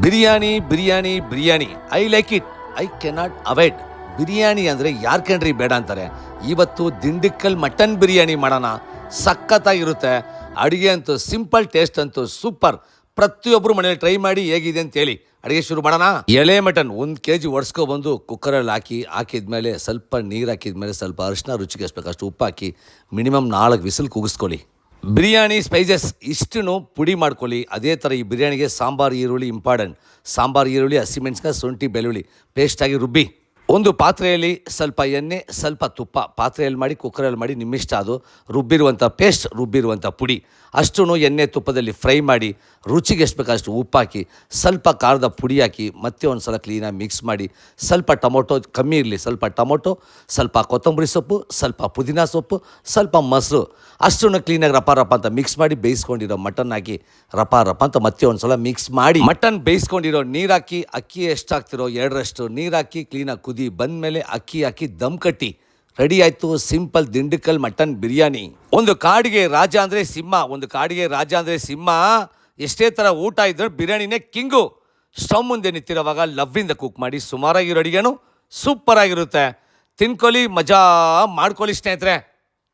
Biryani biryani biryani I like it. I cannot avoid. Biryani ಅಂದರೆ ಯಾರು ಕಂಡ್ರಿ ಬೇಡ ಅಂತಾರೆ. ಇವತ್ತು ದಿಂಡಿಕ್ಕಲ್ ಮಟನ್ ಬಿರಿಯಾನಿ ಮಾಡೋಣ. ಸಖತ್ತಾಗಿರುತ್ತೆ. ಅಡುಗೆ ಅಂತೂ ಸಿಂಪಲ್, ಟೇಸ್ಟ್ ಅಂತೂ ಸೂಪರ್. ಪ್ರತಿಯೊಬ್ಬರು ಮನೇಲಿ ಟ್ರೈ ಮಾಡಿ ಹೇಗಿದೆ ಅಂತ ಹೇಳಿ ಅಡುಗೆ ಶುರು ಮಾಡೋಣ. ಎಳೆ ಮಟನ್ 1 kg ಒಡ್ಸ್ಕೊಬಂದು ಕುಕ್ಕರಲ್ಲಿ ಹಾಕಿದ್ಮೇಲೆ ಸ್ವಲ್ಪ ನೀರು ಹಾಕಿದ್ಮೇಲೆ ಸ್ವಲ್ಪ ಅರಿಶಿನ ರುಚಿಗೆ ಎಷ್ಟು ಅಷ್ಟು ಉಪ್ಪು ಹಾಕಿ ಮಿನಿಮಮ್ 4 ವಿಸಿಲ್ ಕೂಗಿಸ್ಕೊಳ್ಳಿ. ಬಿರಿಯಾನಿ ಸ್ಪೈಸಸ್ ಇಷ್ಟನ್ನು ಪುಡಿ ಮಾಡ್ಕೊಳ್ಳಿ. ಅದೇ ಥರ ಈ ಬಿರಿಯಾನಿಗೆ ಸಾಂಬಾರು ಈರುಳ್ಳಿ ಇಂಪಾರ್ಟೆಂಟ್. ಸಾಂಬಾರು ಈರುಳ್ಳಿ, ಹಸಿಮೆಣಸಿನಕಾಯಿ, ಶುಂಠಿ ಬೆಳ್ಳುಳ್ಳಿ ಪೇಸ್ಟಾಗಿ ರುಬ್ಬಿ ಒಂದು ಪಾತ್ರೆಯಲ್ಲಿ ಸ್ವಲ್ಪ ಎಣ್ಣೆ, ಸ್ವಲ್ಪ ತುಪ್ಪ ಪಾತ್ರೆಯಲ್ಲಿ ಮಾಡಿ ಕುಕ್ಕರಲ್ಲಿ ಮಾಡಿ ನಿಮ್ಮಿಷ್ಟ. ಅದು ರುಬ್ಬಿರುವಂಥ ಪೇಸ್ಟ್, ರುಬ್ಬಿರುವಂಥ ಪುಡಿ ಅಷ್ಟೂ ಎಣ್ಣೆ ತುಪ್ಪದಲ್ಲಿ ಫ್ರೈ ಮಾಡಿ ರುಚಿಗೆ ಎಷ್ಟು ಬೇಕಷ್ಟು ಉಪ್ಪು ಹಾಕಿ ಸ್ವಲ್ಪ ಖಾರದ ಪುಡಿ ಹಾಕಿ ಮತ್ತೆ ಒಂದು ಸಲ ಕ್ಲೀನಾಗಿ ಮಿಕ್ಸ್ ಮಾಡಿ ಸ್ವಲ್ಪ ಟೊಮೊಟೊ ಕಮ್ಮಿ ಇರಲಿ, ಸ್ವಲ್ಪ ಟೊಮೊಟೊ, ಸ್ವಲ್ಪ ಕೊತ್ತಂಬರಿ ಸೊಪ್ಪು, ಸ್ವಲ್ಪ ಪುದೀನ ಸೊಪ್ಪು, ಸ್ವಲ್ಪ ಮೊಸರು ಅಷ್ಟನ್ನು ಕ್ಲೀನಾಗಿ ರಪ ಅಂತ ಮಿಕ್ಸ್ ಮಾಡಿ ಬೇಯಿಸ್ಕೊಂಡಿರೋ ಮಟನ್ ಹಾಕಿ ರಪ ಅಂತ ಮತ್ತೆ ಒಂದು ಸಲ ಮಿಕ್ಸ್ ಮಾಡಿ ಮಟನ್ ಬೇಯಿಸ್ಕೊಂಡಿರೋ ನೀರು ಹಾಕಿ ಅಕ್ಕಿ ಎಷ್ಟು ಹಾಕ್ತಿರೋ 2ರಷ್ಟು ನೀರು ಹಾಕಿ ಕ್ಲೀನಾಗಿ ಕುದಿ ಬಂದಮೇಲೆ ಅಕ್ಕಿ ಹಾಕಿ ದಮ್ ಕಟ್ಟಿ ರೆಡಿ ಆಯಿತು. Simple Dindigul mutton biryani. ಒಂದು ಕಾಡಿಗೆ ರಾಜ ಅಂದರೆ ಸಿಂಹ, ಎಷ್ಟೇ ಥರ ಊಟ ಇದ್ದರೂ ಬಿರಿಯಾನಿನೇ ಕಿಂಗು. ಸ್ಟವ್ ಮುಂದೆ ನಿಂತಿರೋವಾಗ ಲವ್ವಿಂದ ಕುಕ್ ಮಾಡಿ ಸುಮಾರಾಗಿರೋ ಅಡುಗೆನೂ ಸೂಪರಾಗಿರುತ್ತೆ. ತಿನ್ಕೊಳ್ಳಿ, ಮಜಾ ಮಾಡ್ಕೊಳ್ಳಿ ಸ್ನೇಹಿತರೆ.